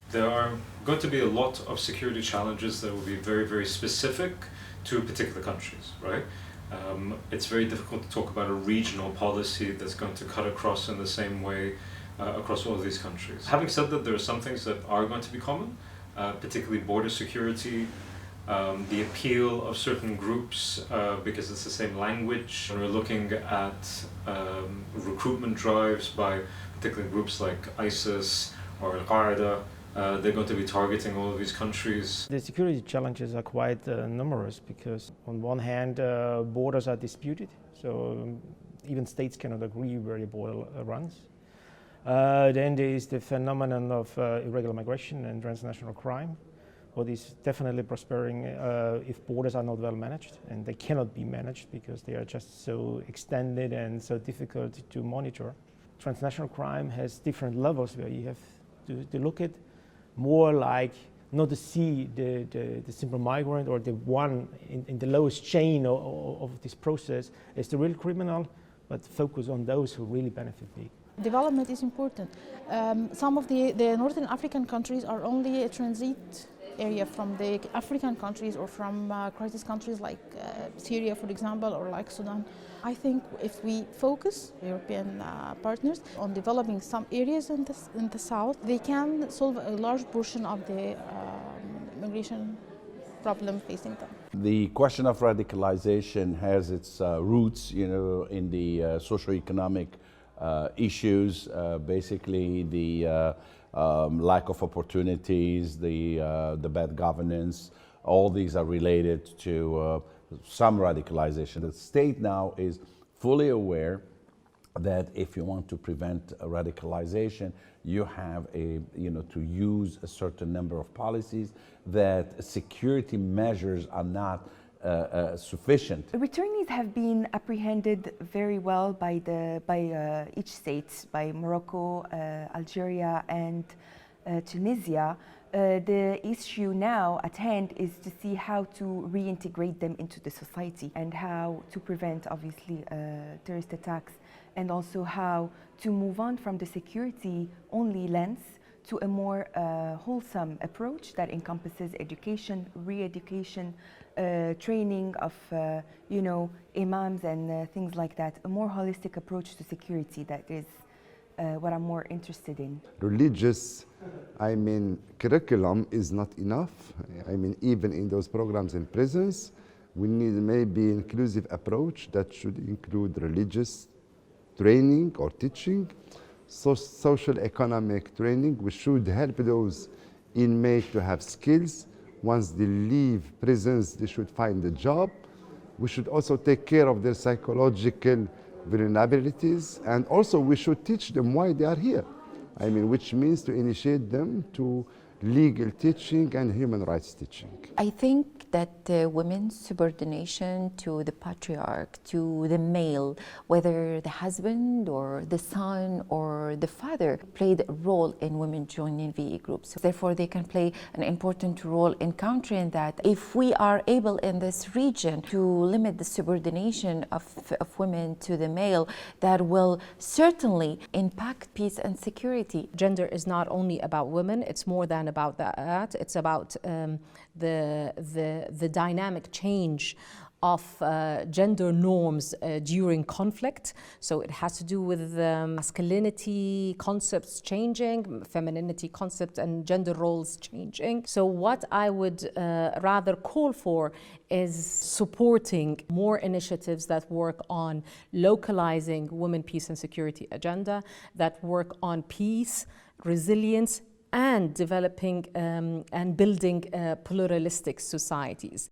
There are going to be a lot of security challenges that will be very, very specific to particular countries, right? It's very difficult to talk about a regional policy that's going to cut across in the same way across all of these countries. Having said that, there are some things that are going to be common, particularly border security, the appeal of certain groups because it's the same language. When we're looking at recruitment drives by particular groups like ISIS or Al-Qaeda, they're going to be targeting all of these countries. The security challenges are quite numerous because on one hand borders are disputed, so even states cannot agree where the border runs. Then there is the phenomenon of irregular migration and transnational crime, what is definitely prospering if borders are not well managed, and they cannot be managed because they are just so extended and so difficult to monitor. Transnational crime has different levels where you have to look at more like not to see the simple migrant or the one in the lowest chain of this process as the real criminal, but focus on those who really benefit big. Development is important. Some of the Northern African countries are only a transit area from the African countries or from crisis countries like Syria, for example, or like Sudan. I think if we focus, European partners, on developing some areas in the south, they can solve a large portion of the migration problem facing them. The question of radicalization has its roots, in the socio-economic issues, basically the lack of opportunities, the bad governance. All these are related to some radicalization. The state now is fully aware that if you want to prevent radicalization, you have to use a certain number of policies, that security measures are not sufficient. Returnees have been apprehended very well by each state, by Morocco, Algeria, and Tunisia. The issue now at hand is to see how to reintegrate them into the society and how to prevent, obviously, terrorist attacks, and also how to move on from the security-only lens to a more wholesome approach that encompasses education, re-education, training of imams and things like that. A more holistic approach to security, that is what I'm more interested in. Religious, curriculum is not enough. Even in those programs in prisons, we need maybe inclusive approach that should include religious training or teaching, social economic training. We should help those inmates to have skills. Once they leave prisons, they should find a job. We should also take care of their psychological vulnerabilities, and also we should teach them why they are here. Which means to initiate them to legal teaching and human rights teaching. I think that women's subordination to the patriarch, to the male, whether the husband or the son or the father, played a role in women joining VE groups. Therefore, they can play an important role in countering that. If we are able in this region to limit the subordination of women to the male, that will certainly impact peace and security. Gender is not only about women, it's more than about that. It's about the dynamic change of gender norms during conflict. So it has to do with masculinity concepts changing, femininity concepts and gender roles changing. So what I would rather call for is supporting more initiatives that work on localizing women, peace and security agenda, that work on peace, resilience, and developing and building pluralistic societies.